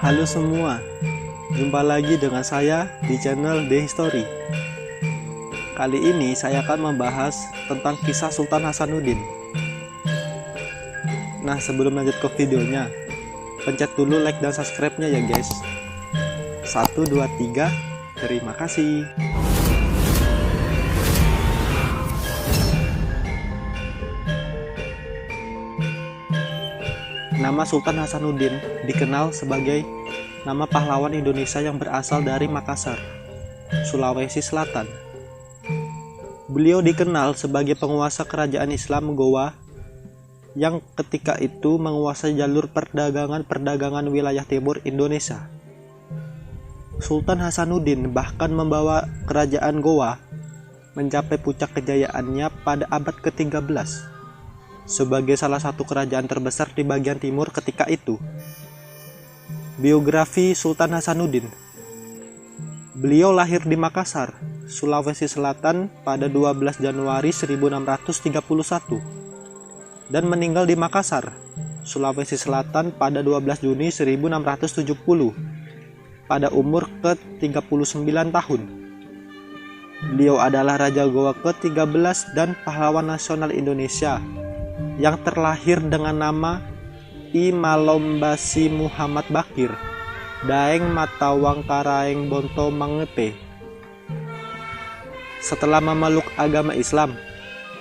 Halo semua, jumpa lagi dengan saya di channel The History. Kali ini saya akan membahas tentang kisah Sultan Hasanuddin. Nah, sebelum lanjut ke videonya, pencet dulu like dan subscribe-nya ya guys. 1, 2, 3, terima kasih. Nama Sultan Hasanuddin dikenal sebagai nama pahlawan Indonesia yang berasal dari Makassar, Sulawesi Selatan. Beliau dikenal sebagai penguasa kerajaan Islam Gowa yang ketika itu menguasai jalur perdagangan wilayah timur Indonesia. Sultan Hasanuddin bahkan membawa kerajaan Gowa mencapai puncak kejayaannya pada abad ke-13 sebagai salah satu kerajaan terbesar di bagian timur ketika itu. Biografi Sultan Hasanuddin. Beliau lahir di Makassar, Sulawesi Selatan pada 12 Januari 1631 dan meninggal di Makassar, Sulawesi Selatan pada 12 Juni 1670 pada umur ke-39 tahun. Beliau adalah Raja Gowa ke-13 dan pahlawan nasional Indonesia yang terlahir dengan nama I Malombasi Muhammad Bakir Daeng Matawang Karaeng Bonto Mangepe. Setelah memeluk agama Islam,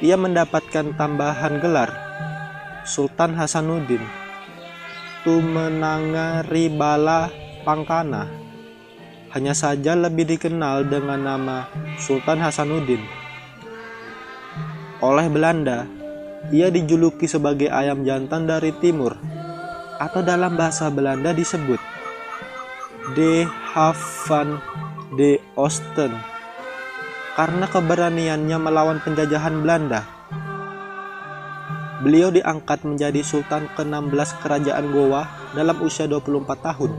ia mendapatkan tambahan gelar Sultan Hasanuddin Tumenanga Ribala Pangkana. Hanya saja lebih dikenal dengan nama Sultan Hasanuddin. Oleh Belanda, ia dijuluki sebagai ayam jantan dari timur, atau dalam bahasa Belanda disebut De Haaf van de Oosten, karena keberaniannya melawan penjajahan Belanda. Beliau diangkat menjadi Sultan ke-16 Kerajaan Gowa dalam usia 24 tahun,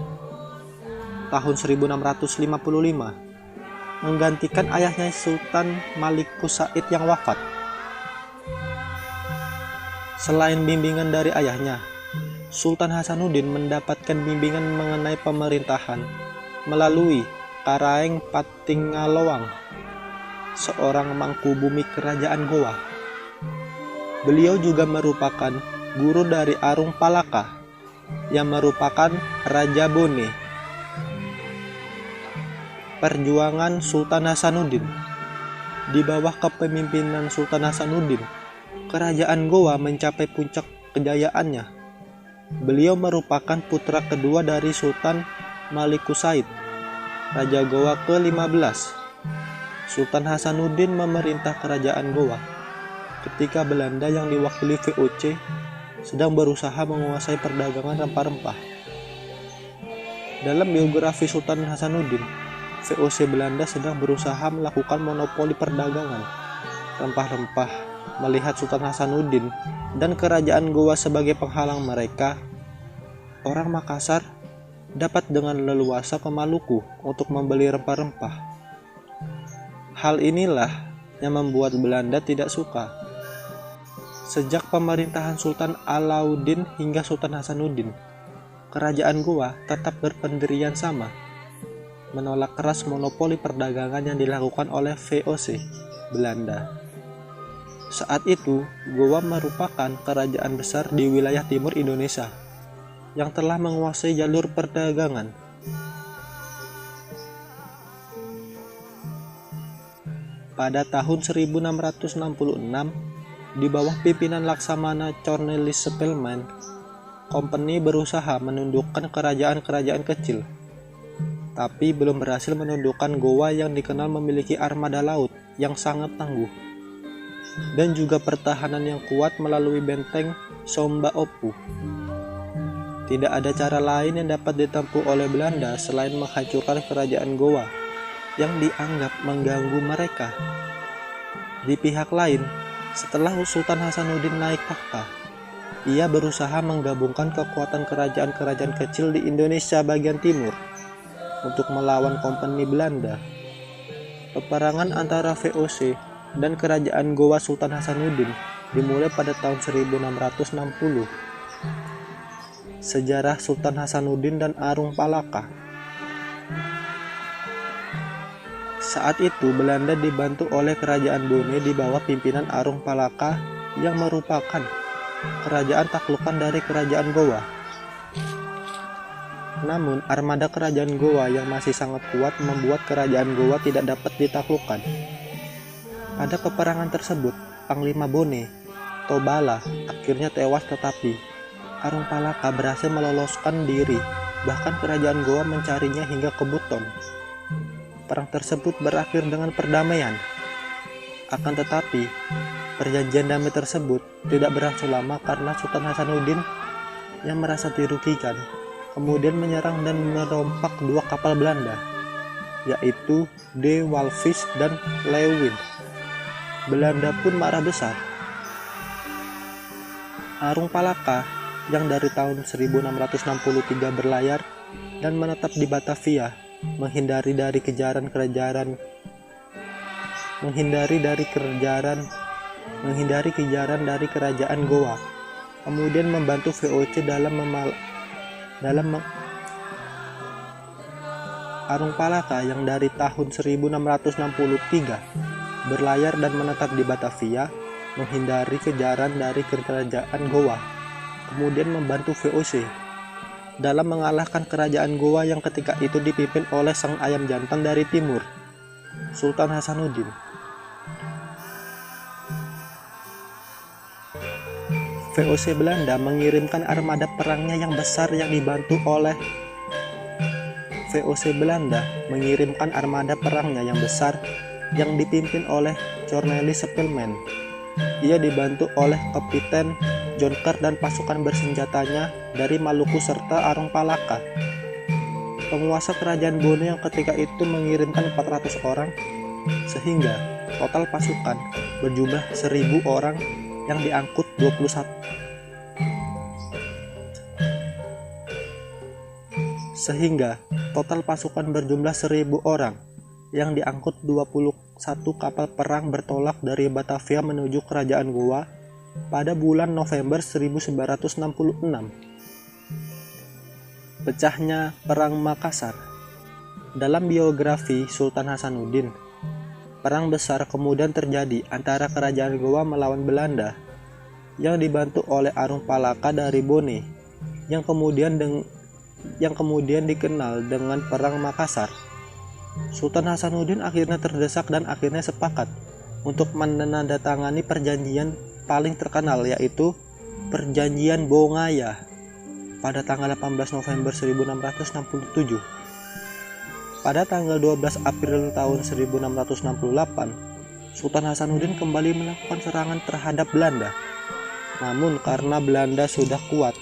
tahun 1655, menggantikan ayahnya Sultan Malikus Said yang wafat. Selain bimbingan dari ayahnya, Sultan Hasanuddin mendapatkan bimbingan mengenai pemerintahan melalui Karaeng Patingalowang, seorang mangkubumi kerajaan Gowa. Beliau juga merupakan guru dari Arung Palaka, yang merupakan Raja Bone. Perjuangan Sultan Hasanuddin. Di bawah kepemimpinan Sultan Hasanuddin, kerajaan Gowa mencapai puncak kejayaannya. Beliau merupakan putra kedua dari Sultan Malikus Said, Raja Gowa ke-15. Sultan Hasanuddin memerintah kerajaan Gowa ketika Belanda yang diwakili VOC sedang berusaha menguasai perdagangan rempah-rempah. Dalam biografi Sultan Hasanuddin, VOC Belanda sedang berusaha melakukan monopoli perdagangan rempah-rempah. Melihat Sultan Hasanuddin dan kerajaan Gowa sebagai penghalang mereka, orang Makassar dapat dengan leluasa ke Maluku untuk membeli rempah-rempah. Hal inilah yang membuat Belanda tidak suka. Sejak pemerintahan Sultan Alauddin hingga Sultan Hasanuddin, kerajaan Gowa tetap berpendirian sama, menolak keras monopoli perdagangan yang dilakukan oleh VOC Belanda. Saat itu, Gowa merupakan kerajaan besar di wilayah timur Indonesia yang telah menguasai jalur perdagangan. Pada tahun 1666, di bawah pimpinan Laksamana Cornelis Spelman, Company berusaha menundukkan kerajaan-kerajaan kecil, tapi belum berhasil menundukkan Gowa yang dikenal memiliki armada laut yang sangat tangguh dan juga pertahanan yang kuat melalui benteng Somba Opu. Tidak ada cara lain yang dapat ditempuh oleh Belanda selain menghancurkan kerajaan Gowa yang dianggap mengganggu mereka. Di pihak lain, setelah Sultan Hasanuddin naik takhta, ia berusaha menggabungkan kekuatan kerajaan-kerajaan kecil di Indonesia bagian timur untuk melawan Kompeni Belanda. Peperangan antara VOC dan kerajaan Gowa Sultan Hasanuddin dimulai pada tahun 1660. Sejarah Sultan Hasanuddin dan Arung Palaka. Saat itu Belanda dibantu oleh Kerajaan Bone di bawah pimpinan Arung Palaka yang merupakan kerajaan taklukan dari Kerajaan Gowa. Namun armada Kerajaan Gowa yang masih sangat kuat membuat Kerajaan Gowa tidak dapat ditaklukkan. Pada peperangan tersebut, Panglima Bone, Tobala, akhirnya tewas, tetapi Arung Palaka berhasil meloloskan diri, bahkan Kerajaan Gowa mencarinya hingga ke Buton. Perang tersebut berakhir dengan perdamaian. Akan tetapi, perjanjian damai tersebut tidak berlangsung lama karena Sultan Hasanuddin yang merasa dirugikan kemudian menyerang dan merompak dua kapal Belanda, yaitu De Walvis dan Leeuwin. Belanda pun marah besar. Arung Palaka yang dari tahun 1663 berlayar dan menetap di Batavia, menghindari kejaran dari kerajaan Gowa, kemudian membantu VOC Arung Palaka yang dari tahun 1663 berlayar dan menetap di Batavia, menghindari kejaran dari kerajaan Gowa, kemudian membantu VOC dalam mengalahkan kerajaan Gowa yang ketika itu dipimpin oleh sang ayam jantan dari timur, Sultan Hasanuddin. VOC Belanda mengirimkan armada perangnya yang besar yang dibantu oleh yang dipimpin oleh Cornelis Spelman. Ia dibantu oleh Kapiten John Kerr dan pasukan bersenjatanya dari Maluku serta Arung Palaka. Penguasa kerajaan Bone yang ketika itu mengirimkan 400 orang, sehingga total pasukan berjumlah 1.000 orang yang diangkut 21 kapal perang bertolak dari Batavia menuju kerajaan Gowa pada bulan November 1966. Pecahnya Perang Makassar. Dalam biografi Sultan Hasanuddin, perang besar kemudian terjadi antara kerajaan Gowa melawan Belanda yang dibantu oleh Arung Palaka dari Bone yang kemudian dikenal dengan Perang Makassar. Sultan Hasanuddin akhirnya terdesak dan akhirnya sepakat untuk menandatangani perjanjian paling terkenal, yaitu Perjanjian Bongaya pada tanggal 18 November 1667. Pada tanggal 12 April tahun 1668, Sultan Hasanuddin kembali melakukan serangan terhadap Belanda. Namun karena Belanda sudah kuat,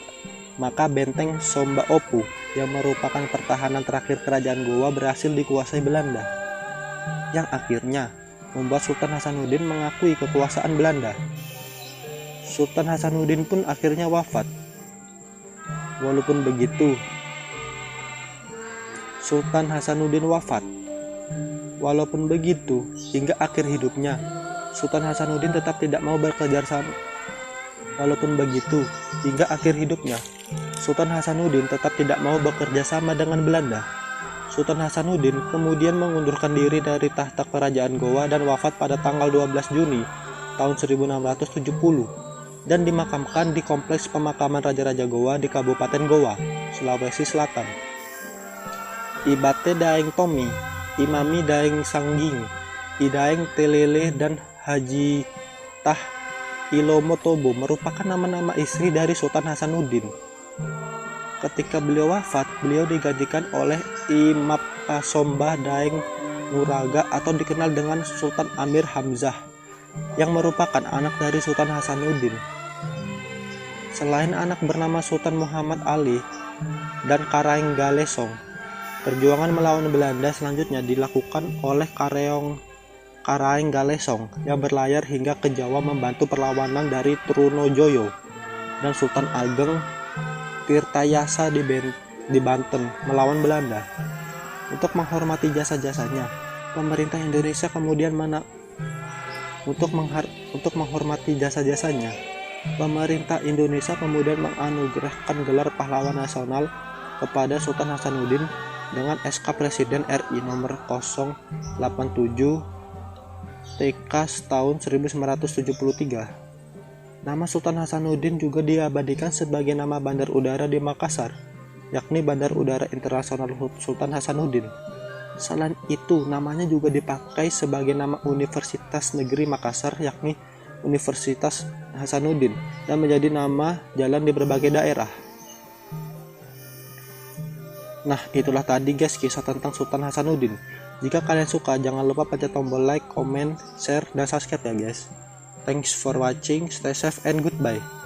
maka benteng Somba Opu yang merupakan pertahanan terakhir kerajaan Gowa berhasil dikuasai Belanda, yang akhirnya membuat Sultan Hasanuddin mengakui kekuasaan Belanda. Sultan Hasanuddin pun akhirnya wafat. Walaupun begitu, hingga akhir hidupnya, Sultan Hasanuddin tetap tidak mau bekerja sama. Sultan Hasanuddin tetap tidak mau bekerja sama dengan Belanda. Sultan Hasanuddin kemudian mengundurkan diri dari tahta kerajaan Gowa dan wafat pada tanggal 12 Juni tahun 1670 dan dimakamkan di Kompleks Pemakaman Raja-Raja Gowa di Kabupaten Gowa, Sulawesi Selatan. Ibate Daeng Tomi, Imami Daeng Sangging, Idaeng Telele, dan Haji Tah Ilomo Tobo merupakan nama-nama istri dari Sultan Hasanuddin. Ketika beliau wafat, beliau digantikan oleh Imam Pasomba Daeng Nguraga atau dikenal dengan Sultan Amir Hamzah yang merupakan anak dari Sultan Hasanuddin. Selain anak bernama Sultan Muhammad Ali dan Karaeng Galesong, perjuangan melawan Belanda selanjutnya dilakukan oleh Karaeng Galesong yang berlayar hingga ke Jawa membantu perlawanan dari Trunojoyo dan Sultan Ageng Tirtayasa di Banten melawan Belanda. Untuk menghormati jasa-jasanya, pemerintah Indonesia kemudian Pemerintah Indonesia kemudian menganugerahkan gelar pahlawan nasional kepada Sultan Hasanuddin dengan SK Presiden RI nomor 087 TK tahun 1973. Nama Sultan Hasanuddin juga diabadikan sebagai nama bandar udara di Makassar, yakni Bandar Udara Internasional Sultan Hasanuddin. Selain itu, namanya juga dipakai sebagai nama Universitas Negeri Makassar, yakni Universitas Hasanuddin, dan menjadi nama jalan di berbagai daerah. Nah, itulah tadi guys kisah tentang Sultan Hasanuddin. Jika kalian suka, jangan lupa pencet tombol like, comment, share, dan subscribe ya guys. Thanks for watching, stay safe and goodbye.